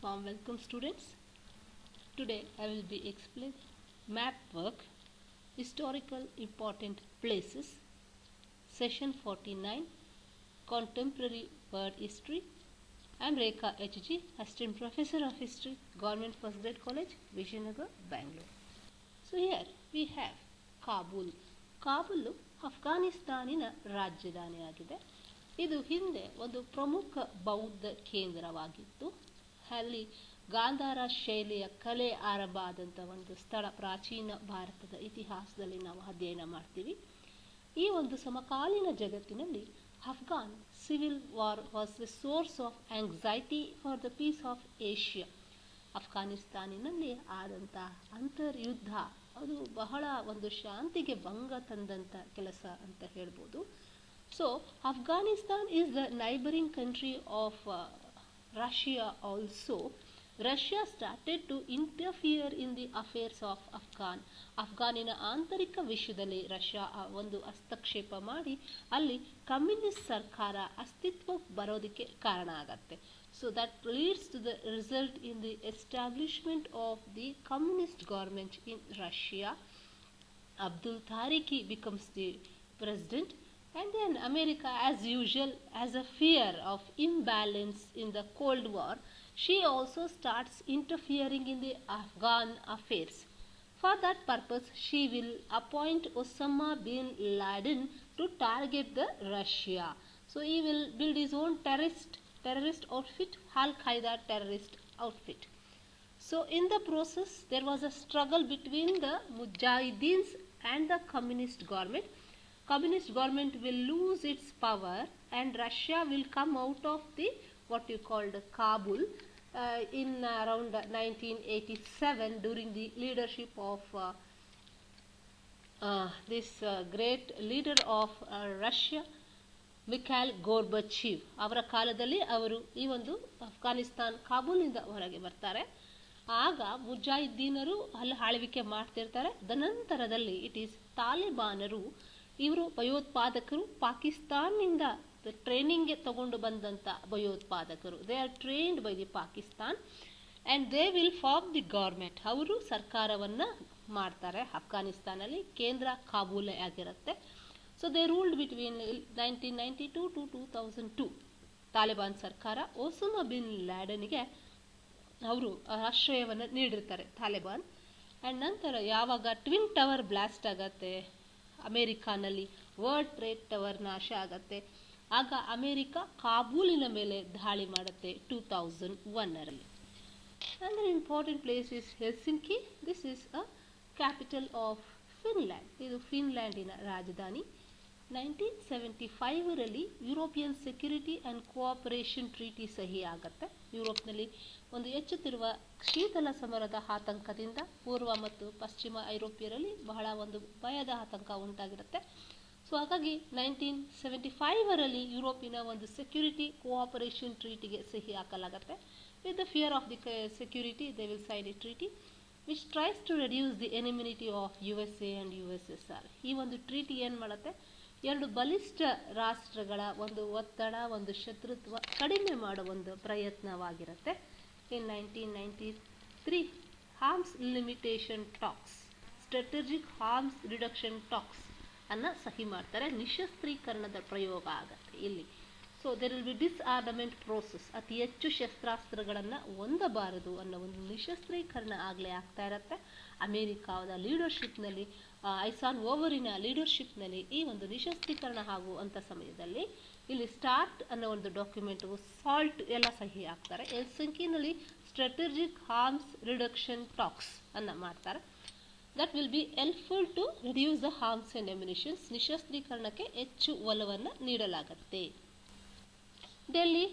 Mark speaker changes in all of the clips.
Speaker 1: warm welcome students. Today I will be explaining map work, historical important places, session 49, contemporary world history. I am Rekha HG, assistant professor of history, Government First Grade College, Vijayanagar, Bangalore. So here we have Kabul. Kabul ಅಫ್ಘಾನಿಸ್ತಾನಿನ ರಾಜಧಾನಿಯಾಗಿದೆ. ಇದು ಹಿಂದೆ ಒಂದು ಪ್ರಮುಖ ಬೌದ್ಧ ಕೇಂದ್ರವಾಗಿತ್ತು. ಅಲ್ಲಿ ಗಾಂಧಾರ ಶೈಲಿಯ ಕಲೆ ಆರಂಭ ಆದಂಥ ಒಂದು ಸ್ಥಳ. ಪ್ರಾಚೀನ ಭಾರತದ ಇತಿಹಾಸದಲ್ಲಿ ನಾವು ಅಧ್ಯಯನ ಮಾಡ್ತೀವಿ. ಈ ಒಂದು ಸಮಕಾಲೀನ ಜಗತ್ತಿನಲ್ಲಿ Afghan civil war was the source of anxiety for the peace of Asia. ಅಫ್ಘಾನಿಸ್ತಾನಿನಲ್ಲಿ ಆದಂಥ ಅಂತರ್ಯುದ್ಧ ಅದು ಬಹಳ ಒಂದು ಶಾಂತಿಗೆ ಭಂಗ ತಂದಂಥ ಕೆಲಸ ಅಂತ ಹೇಳ್ಬೋದು. So Afghanistan is the neighbouring country of Russia also. Russia started to interfere in the affairs of Afghan. ಅಫ್ಘಾನಿನ ಆಂತರಿಕ ವಿಷಯದಲ್ಲಿ ರಷ್ಯಾ ಒಂದು ಹಸ್ತಕ್ಷೇಪ ಮಾಡಿ ಅಲ್ಲಿ ಕಮ್ಯುನಿಸ್ಟ್ ಸರ್ಕಾರ ಅಸ್ತಿತ್ವಕ್ಕೆ ಬರೋದಕ್ಕೆ ಕಾರಣ ಆಗತ್ತೆ. So that leads to the result in the establishment of the communist government in Russia. Abdul Tariqi becomes the president, and then America, as usual, has a fear of imbalance in the Cold War. She also starts interfering in the Afghan affairs. For that purpose, she will appoint Osama bin Laden to target the Russia. So he will build his own terrorist outfit, Al-Qaeda terrorist outfit. So in the process there was a struggle between the Mujahideens and the communist government. Communist government will lose its power and Russia will come out of the what you called Kabul in around 1987 during the leadership of this great leader of Russia, Mikhail Gorbachev. ಅವರ ಕಾಲದಲ್ಲಿ ಅವರು ಈ ಒಂದು ಅಫ್ಘಾನಿಸ್ತಾನ್ ಕಾಬೂಲ್ನಿಂದ ಹೊರಗೆ ಬರ್ತಾರೆ. ಆಗ ಮುಜಾಹಿದ್ದೀನರು ಅಲ್ಲಿ ಆಳ್ವಿಕೆ ಮಾಡ್ತಿರ್ತಾರೆ. ನಂತರದಲ್ಲಿ ಇಟ್ ಈಸ್ ತಾಲಿಬಾನರು, ಇವರು ಭಯೋತ್ಪಾದಕರು, ಪಾಕಿಸ್ತಾನ್ನಿಂದ ಟ್ರೈನಿಂಗ್ಗೆ ತಗೊಂಡು ಬಂದಂಥ ಭಯೋತ್ಪಾದಕರು. They are trained by the Pakistan and they will form the government. ಅವರು ಸರ್ಕಾರವನ್ನು ಮಾಡ್ತಾರೆ. ಅಫ್ಘಾನಿಸ್ತಾನಲ್ಲಿ ಕೇಂದ್ರ ಕಾಬೂಲೇ ಆಗಿರುತ್ತೆ. So they ruled between 1992 to 2002. Taliban ಸರ್ಕಾರ ಒಸಾಮಾ ಬಿನ್ ಲ್ಯಾಡನ್ಗೆ ಅವರು ಆಶ್ರಯವನ್ನು ನೀಡಿರ್ತಾರೆ ತಾಲಿಬಾನ್. ಆ್ಯಂಡ್ ನಂತರ ಯಾವಾಗ ಟ್ವಿನ್ ಟವರ್ ಬ್ಲಾಸ್ಟ್ ಆಗತ್ತೆ, ಅಮೇರಿಕಾನಲ್ಲಿ ವರ್ಲ್ಡ್ ಟ್ರೇಡ್ ಟವರ್ ನಾಶ ಆಗತ್ತೆ, ಆಗ ಅಮೇರಿಕಾ ಕಾಬೂಲಿನ ಮೇಲೆ ದಾಳಿ ಮಾಡುತ್ತೆ 2001ರಲ್ಲಿ. Another important place is Helsinki. This is a capital of Finland. ಇದು ಫಿನ್ಲ್ಯಾಂಡಿನ ರಾಜಧಾನಿ. 1975ರಲ್ಲಿ European security and cooperation treaty ಸಹಿ ಆಗುತ್ತೆ. ಯುರೋಪ್ನಲ್ಲಿ ಒಂದು ಹೆಚ್ಚುತ್ತಿರುವ ಶೀತಲ ಸಮರದ ಆತಂಕದಿಂದ ಪೂರ್ವ ಮತ್ತು ಪಶ್ಚಿಮ ಐರೋಪ್ಯರಲ್ಲಿ ಬಹಳ ಒಂದು ಭಯದ ಆತಂಕ ಉಂಟಾಗಿರುತ್ತೆ. ಸೊ ಹಾಗಾಗಿ 1975ರಲ್ಲಿ ಯುರೋಪಿನ ಒಂದು ಸೆಕ್ಯೂರಿಟಿ ಕೋಆಪರೇಷನ್ ಟ್ರೀಟಿಗೆ ಸಹಿ ಹಾಕಲಾಗುತ್ತೆ. With the fear of the security they will sign a treaty which tries to reduce the enmity of USA and USSR. ಈ ಒಂದು ಟ್ರೀಟಿ ಏನು ಮಾಡುತ್ತೆ, ಎರಡು ಬಲಿಷ್ಠ ರಾಷ್ಟ್ರಗಳ ಒಂದು ಒತ್ತಡ, ಒಂದು ಶತ್ರುತ್ವ ಕಡಿಮೆ ಮಾಡುವ ಒಂದು ಪ್ರಯತ್ನವಾಗಿರುತ್ತೆ. In 1993 arms limitation talks, strategic arms reduction talks ಅನ್ನು ಸಹಿ ಮಾಡ್ತಾರೆ. ನಿಶಸ್ತ್ರೀಕರಣದ ಪ್ರಯೋಗ ಆಗುತ್ತೆ ಇಲ್ಲಿ. So there will be disarmament process. ಅತಿ ಹೆಚ್ಚು ಶಸ್ತ್ರಾಸ್ತ್ರಗಳನ್ನು ಹೊಂದಬಾರದು ಅನ್ನೋ ಒಂದು ನಿಶಸ್ತ್ರೀಕರಣ ಆಗಲೇ ಆಗ್ತಾ ಇರುತ್ತೆ. ಅಮೇರಿಕಾದ ಲೀಡರ್ಶಿಪ್ನಲ್ಲಿ, ಐಸಾನ್ ಓವರಿನ ಲೀಡರ್ಶಿಪ್ನಲ್ಲಿ ಈ ಒಂದು ನಿಶಸ್ತ್ರೀಕರಣ ಆಗುವಂಥ ಸಮಯದಲ್ಲಿ ಇಲ್ಲಿ ಸ್ಟಾರ್ಟ್ ಅನ್ನೋ ಒಂದು ಡಾಕ್ಯುಮೆಂಟು, ಸಾಲ್ಟ್ ಎಲ್ಲ ಸಹಿ ಆಗ್ತಾರೆ. ಹೆಲ್ಸಿಂಕಿನಲ್ಲಿ ಸ್ಟ್ರಾಟಜಿಕ್ ಆರ್ಮ್ಸ್ ರಿಡಕ್ಷನ್ ಟಾಕ್ಸ್ ಅನ್ನು ಮಾಡ್ತಾರೆ. That will be helpful to reduce the arms and ammunitions. ನಿಶಸ್ತ್ರೀಕರಣಕ್ಕೆ ಹೆಚ್ಚು ಒಲವನ್ನು ನೀಡಲಾಗುತ್ತೆ. Delhi,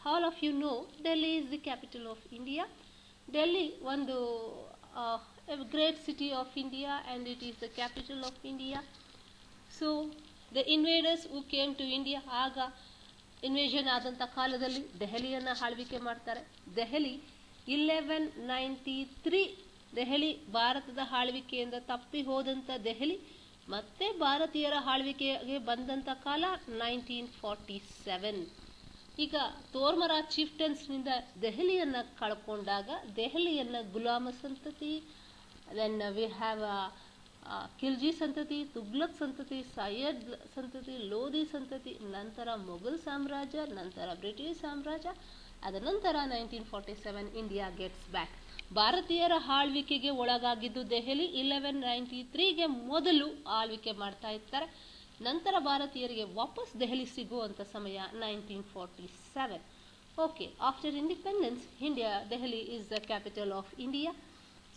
Speaker 1: all of you know, Delhi is the capital of India. Delhi ಒಂದು a great city of India and it is the capital of India. So the invaders who came to India, ಆಗ invasion ಆದಂಥ ಕಾಲದಲ್ಲಿ ದೆಹಲಿಯನ್ನು ಆಳ್ವಿಕೆ ಮಾಡ್ತಾರೆ. ದೆಹಲಿ 1193 ದೆಹಲಿ ಭಾರತದ ಆಳ್ವಿಕೆಯಿಂದ ತಪ್ಪಿ ಹೋದಂಥ ದೆಹಲಿ ಮತ್ತೆ ಭಾರತೀಯರ ಆಳ್ವಿಕೆಗೆ ಬಂದಂಥ ಕಾಲ 1947. ಈಗ ತೋರ್ಮರ ಚೀಫ್ಟನ್ಸ್ನಿಂದ ದೆಹಲಿಯನ್ನು ಕಳ್ಕೊಂಡಾಗ ದೆಹಲಿಯನ್ನು ಗುಲಾಮ ಸಂತತಿ, ದೆನ್ ವಿ ಹ್ಯಾವ್ ಖಿಲ್ಜಿ ಸಂತತಿ, ತುಗ್ಲಕ್ ಸಂತತಿ, ಸೈಯದ್ ಸಂತತಿ, ಲೋಧಿ ಸಂತತಿ, ನಂತರ ಮೊಘಲ್ ಸಾಮ್ರಾಜ್ಯ, ನಂತರ ಬ್ರಿಟಿಷ್ ಸಾಮ್ರಾಜ್ಯ, ಅದ ನಂತರ 1947 ಇಂಡಿಯಾ ಗೆಟ್ಸ್ ಬ್ಯಾಕ್. ಭಾರತೀಯರ ಆಳ್ವಿಕೆಗೆ ಒಳಗಾಗಿದ್ದು ದೆಹಲಿ 1193ಗೆ ಮೊದಲು ಆಳ್ವಿಕೆ ಮಾಡ್ತಾ ಇರ್ತಾರೆ. ನಂತರ ಭಾರತೀಯರಿಗೆ ವಾಪಸ್ ದೆಹಲಿ ಸಿಗುವಂಥ ಸಮಯ 1947. Okay, after independence India, Delhi is the capital of India.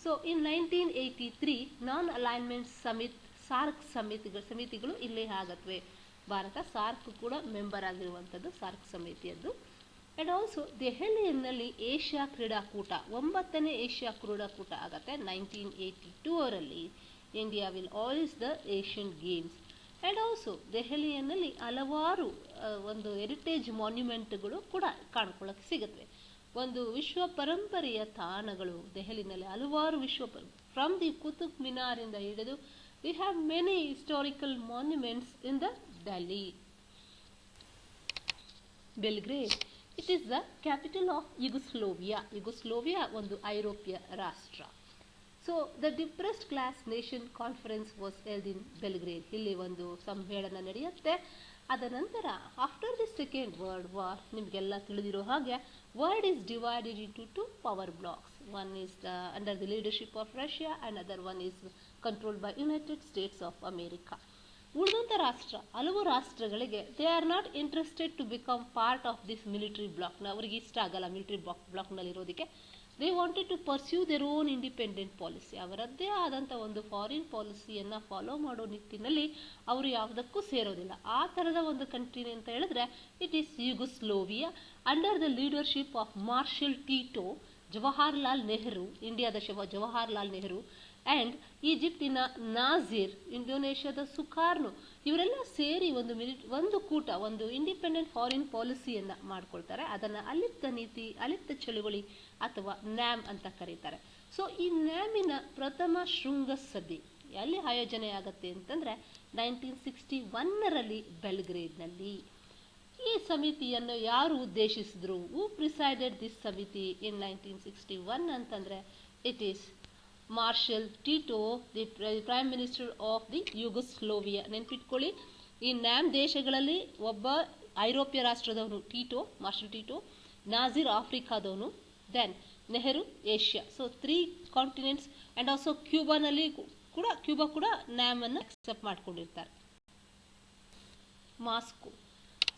Speaker 1: So in 1983 non alignment SAARC ಸಮಿತಿಗಳು ಇಲ್ಲಿ ಆಗತ್ವೆ. ಭಾರತ ಸಾರ್ಕ್ ಕೂಡ ಮೆಂಬರ್ ಆಗಿರುವಂಥದ್ದು, ಸಾರ್ಕ್ ಸಮಿತಿಯದ್ದು. ಅಂಡ್ ಆಲ್ಸೋ ದೆಹಲಿಯಲ್ಲಿ ಏಷ್ಯಾ ಕ್ರೀಡಾಕೂಟ, 9ನೇ ಏಷ್ಯಾ ಕ್ರೀಡಾಕೂಟ ಆಗತ್ತೆ 1982ರಲ್ಲಿ. India will always the Asian games. And also ದೆಹಲಿಯಲ್ಲಿ ಹಲವಾರು ಒಂದು ಹೆರಿಟೇಜ್ ಮಾನ್ಯುಮೆಂಟ್ಗಳು ಕೂಡ ಕಾಣ್ಕೊಳ್ಳೋಕೆ ಸಿಗುತ್ತವೆ. ಒಂದು ವಿಶ್ವ ಪರಂಪರೆಯ ತಾಣಗಳು ದೆಹಲಿನಲ್ಲಿ ಹಲವಾರು ಫ್ರಮ್ ದಿ ಕುತುಬ್ ಮಿನಾರಿಂದ ಹಿಡಿದು we have many historical monuments in the Delhi. Belgrade, it is the capital of Yugoslavia. Yugoslavia ಒಂದು ಐರೋಪ್ಯ ರಾಷ್ಟ್ರ. So the depressed class nation conference was held in Belgrade. ಇಲ್ಲಿ ಒಂದು ಸಮ್ಮೇಳನ ನಡೆಯುತ್ತೆ. ಅದ ನಂತರ after the second world war, ನಿಮಗೆಲ್ಲ ತಿಳಿದಿರೋ ಹಾಗೆ, world is divided into 2 power blocs. One is under the leadership of Russia and other one is controlled by United States of America. ಉಳಿದಂಥ ಹಲವು ರಾಷ್ಟ್ರಗಳಿಗೆ they are not interested to become part of this military block. ಅವ್ರಿಗೆ ಇಷ್ಟ ಆಗಲ್ಲ military ಬ್ಲಾಕ್ನಲ್ಲಿ ಇರೋದಕ್ಕೆ. They wanted to pursue their own independent policy. ಅವರದ್ದೇ ಆದಂಥ ಒಂದು ಫಾರಿನ್ ಪಾಲಿಸಿಯನ್ನು ಫಾಲೋ ಮಾಡೋ ನಿಟ್ಟಿನಲ್ಲಿ ಅವರು ಯಾವುದಕ್ಕೂ ಸೇರೋದಿಲ್ಲ. ಆ ಥರದ ಒಂದು ಕಂಟ್ರಿ ಅಂತ ಹೇಳಿದ್ರೆ it is Yugoslavia under the leadership of Marshal Tito, Jawaharlal Nehru, ಇಂಡಿಯಾದ ಜವಾಹರ್ಲಾಲ್ ನೆಹರು, ಅಂಡ್ ಈಜಿಪ್ಟಿನ ನಾಜಿರ್, ಇಂಡೋನೇಷ್ಯಾದ ಸುಕಾರ್ನೋ, ಇವರೆಲ್ಲ ಸೇರಿ ಒಂದು ಕೂಟ, ಒಂದು ಇಂಡಿಪೆಂಡೆಂಟ್ ಫಾರಿನ್ ಪಾಲಿಸಿಯನ್ನು ಮಾಡ್ಕೊಳ್ತಾರೆ. ಅದನ್ನು ಅಲಿಪ್ತ ನೀತಿ, ಅಲಿಪ್ತ ಚಳುವಳಿ ಅಥವಾ ನ್ಯಾಮ್ ಅಂತ ಕರೀತಾರೆ. ಸೊ ಈ ನ್ಯಾಮಿನ ಪ್ರಥಮ ಶೃಂಗಸಭೆ ಎಲ್ಲಿ ಆಯೋಜನೆ ಆಗುತ್ತೆ ಅಂತಂದರೆ 1961ರಲ್ಲಿ ಬೆಲ್ಗ್ರೇಡ್ನಲ್ಲಿ. ಈ ಸಮಿತಿಯನ್ನು ಯಾರು ಉದ್ದೇಶಿಸಿದ್ರು? ಹೂ ಪ್ರಿಸೈಡೆಡ್ ದಿಸ್ ಸಮಿತಿ ಇನ್ 1961 ಅಂತಂದರೆ it is Marshal Tito, the prime minister of the Yugoslavia. ನೆನ್ಪಿಟ್ಕೊಳ್ಳಿ, ಈ ನ್ಯಾಮ್ ದೇಶಗಳಲ್ಲಿ ಒಬ್ಬ ಐರೋಪ್ಯ ರಾಷ್ಟ್ರದವನು ಟೀಟೋ, ಮಾರ್ಷಲ್ ಟೀಟೋ, ನಾಜಿರ್ ಆಫ್ರಿಕಾದವನು, then Nehru Asia. So 3 continents. And also Cuba ಕೂಡ ನ್ಯಾಮ್ ಅನ್ನು ಅಕ್ಸೆಪ್ಟ್ ಮಾಡ್ಕೊಂಡಿರ್ತಾರೆ. Moscow.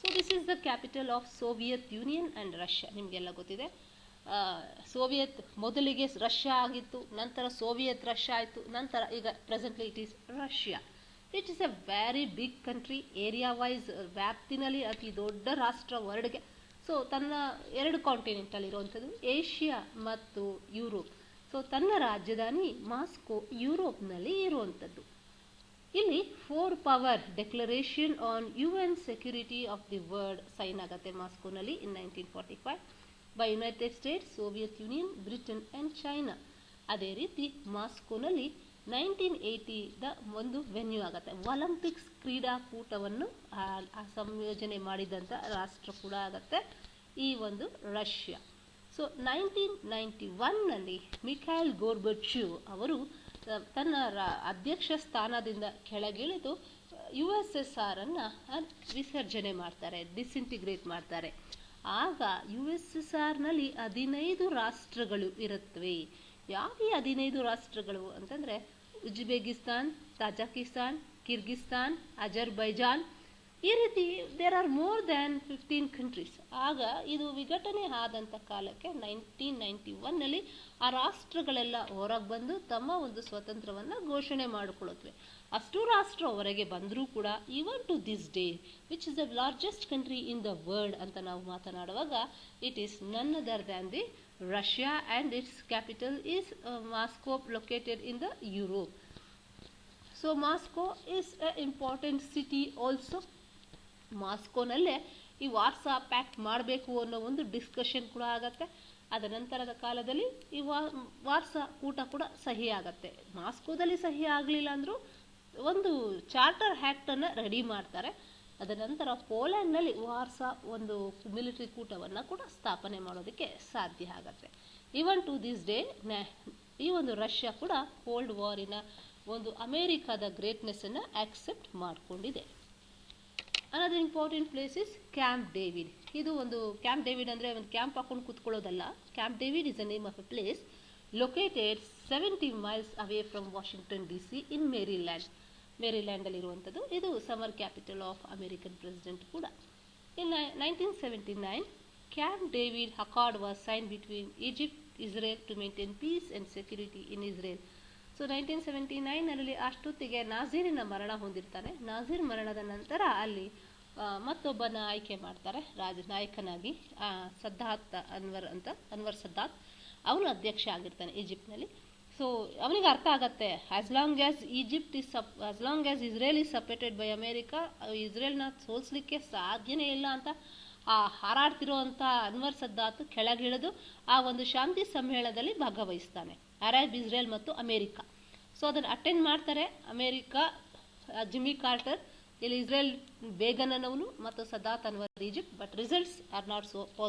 Speaker 1: So this is the capital of Soviet Union and Russia. ನಿಮಗೆಲ್ಲ ಗೊತ್ತಿದೆ, ಸೋವಿಯತ್ ಮೊದಲಿಗೆ ರಷ್ಯಾ ಆಗಿತ್ತು, ನಂತರ ಸೋವಿಯತ್ ರಷ್ಯಾ ಆಯಿತು, ನಂತರ ಈಗ presently it is Russia. It is a very big country. Area wise ವ್ಯಾಪ್ತಿನಲ್ಲಿ ಅತಿ ದೊಡ್ಡ ರಾಷ್ಟ್ರ ವರ್ಲ್ಡ್ಗೆ. ಸೊ ತನ್ನ 2 ಕಾಂಟಿನೆಂಟಲ್ಲಿ ಇರುವಂಥದ್ದು ಏಷ್ಯಾ ಮತ್ತು ಯುರೋಪ್. ಸೊ ತನ್ನ ರಾಜಧಾನಿ ಮಾಸ್ಕೋ ಯುರೋಪ್ನಲ್ಲಿ ಇರುವಂಥದ್ದು. ಇಲ್ಲಿ 4 power declaration on UN security of the world sign ಆಗುತ್ತೆ ಮಾಸ್ಕೋನಲ್ಲಿ in 1945 by United States, Soviet Union, Britain and China. ಅದೇ ರೀತಿ ಮಾಸ್ಕೋನಲ್ಲಿ 1980ದ ಒಂದು ವೆನ್ಯೂ ಆಗುತ್ತೆ. ಒಲಿಂಪಿಕ್ಸ್ ಕ್ರೀಡಾಕೂಟವನ್ನು ಸಂಯೋಜನೆ ಮಾಡಿದಂಥ ರಾಷ್ಟ್ರ ಕೂಡ ಆಗುತ್ತೆ ಈ ಒಂದು ರಷ್ಯಾ. ಸೊ 1991ನಲ್ಲಿ ಮಿಖೈಲ್ ಗೋರ್ಬಚೇವ್ ಅವರು ತನ್ನ ಅಧ್ಯಕ್ಷ ಸ್ಥಾನದಿಂದ ಕೆಳಗಿಳಿದು USSR ಅನ್ನು ವಿಸರ್ಜನೆ ಮಾಡ್ತಾರೆ, ಡಿಸ್ಇಂಟಿಗ್ರೇಟ್ ಮಾಡ್ತಾರೆ. ಆಗ USSRನಲ್ಲಿ 15 ರಾಷ್ಟ್ರಗಳು ಇರುತ್ತವೆ. ಯಾವ 15 ರಾಷ್ಟ್ರಗಳು ಅಂತಂದರೆ ಉಜ್ಬೇಕಿಸ್ತಾನ್, ತಾಜಕಿಸ್ತಾನ್, ಕಿರ್ಗಿಸ್ತಾನ್, ಅಜರ್ಬೈಜಾನ್, ಈ ರೀತಿ there are more than 15 countries. ಆಗ ಇದು ವಿಘಟನೆ ಆದಂಥ ಕಾಲಕ್ಕೆ 1991ನಲ್ಲಿ ಆ ರಾಷ್ಟ್ರಗಳೆಲ್ಲ ಹೊರಗೆ ಬಂದು ತಮ್ಮ ಒಂದು ಸ್ವತಂತ್ರವನ್ನು ಘೋಷಣೆ ಮಾಡಿಕೊಳ್ಳುತ್ತವೆ. ಅಷ್ಟು ರಾಷ್ಟ್ರ ಹೊರಗೆ ಬಂದರೂ ಕೂಡ even to this day which is the largest country in the world ಅಂತ ನಾವು ಮಾತನಾಡುವಾಗ it is none other than the Russia and its capital is Moscow located in the Europe. So Moscow is a important city also. ಮಾಸ್ಕೋನಲ್ಲೇ ಈ Warsaw pact ಮಾಡಬೇಕು ಅನ್ನೋ ಒಂದು discussion ಕೂಡ ಆಗತ್ತೆ. ಅದ ನಂತರದ ಕಾಲದಲ್ಲಿ ಈ ವಾರ್ಸಾ ಕೂಟ ಕೂಡ ಸಹಿ ಆಗತ್ತೆ. ಮಾಸ್ಕೋದಲ್ಲಿ ಸಹಿ ಆಗಲಿಲ್ಲ ಅಂದರೂ ಒಂದು ಚಾರ್ಟರ್ ಆ್ಯಕ್ಟನ್ನು ರೆಡಿ ಮಾಡ್ತಾರೆ. ಅದರ ನಂತರ ಪೋಲೆಂಡ್ನಲ್ಲಿ ವಾರ್ಸಾ ಒಂದು ಮಿಲಿಟರಿ ಕೂಟವನ್ನು ಕೂಡ ಸ್ಥಾಪನೆ ಮಾಡೋದಕ್ಕೆ ಸಾಧ್ಯ ಆಗತ್ತೆ. ಈವನ್ ಟು ದಿಸ್ ಡೇ ಈ ಒಂದು ರಷ್ಯಾ ಕೂಡ ಕೋಲ್ಡ್ ವಾರಿನ ಒಂದು ಅಮೇರಿಕಾದ ಗ್ರೇಟ್ನೆಸ್ಸನ್ನು ಆಕ್ಸೆಪ್ಟ್ ಮಾಡಿಕೊಂಡಿದೆ. Another important place is Camp David. ಇದು ಒಂದು ಕ್ಯಾಂಪ್ ಡೇವಿಡ್ ಅಂದರೆ ಒಂದು ಕ್ಯಾಂಪ್ ಹಾಕೊಂಡು ಕೂತ್ಕೊಳ್ಳೋದಲ್ಲ. Camp David is the name of a place located 70 miles away from Washington DC in ಮೇರಿಲ್ಯಾಂಡಲ್ಲಿರುವಂಥದ್ದು. ಇದು summer capital of American president ಕೂಡ. In 1979 Camp David accord was sign between Egypt Israel to maintain peace and security in Israel. So 1979ರಲ್ಲಿ ಅಷ್ಟೊತ್ತಿಗೆ ನಾಜೀರಿನ ಮರಣ ಹೊಂದಿರ್ತಾನೆ. ನಾಜೀರ್ ಮರಣದ ನಂತರ ಅಲ್ಲಿ ಮತ್ತೊಬ್ಬನ ಆಯ್ಕೆ ಮಾಡ್ತಾರೆ ನಾಯಕನಾಗಿ, ಅನ್ವರ್ ಸದ್ದಾತ್. ಅವನು ಅಧ್ಯಕ್ಷ ಆಗಿರ್ತಾನೆ ಈಜಿಪ್ಟ್ನಲ್ಲಿ. ಸೊ ಅವನಿಗೆ ಅರ್ಥ ಆಗತ್ತೆ, as long as Israel is supported by America, ಇಸ್ರೇಲ್ನ ಸೋಲಿಸಲಿಕ್ಕೆ ಸಾಧ್ಯನೇ ಇಲ್ಲ ಅಂತ ಹಾರಾಡ್ತಿರೋಂಥ ಅನ್ವರ್ ಸದ್ದಾತ್ ಕೆಳಗಿಳಿದು ಆ ಒಂದು ಶಾಂತಿ ಸಮ್ಮೇಳನದಲ್ಲಿ ಭಾಗವಹಿಸ್ತಾನೆ, ಅರಬ್ ಇಸ್ರೇಲ್ ಮತ್ತು ಅಮೇರಿಕಾ. ಸೊ ಅದನ್ನು ಅಟೆಂಡ್ ಮಾಡ್ತಾರೆ ಅಮೇರಿಕಾ, ಜಿಮ್ಮಿ ಕಾರ್ಟರ್, ಇಲ್ಲಿ ಇಸ್ರೇಲ್ ಬೇಗನ್ ಅನ್ನೋನು ಮತ್ತು Sadat Anwar Egypt. But results are not so positive.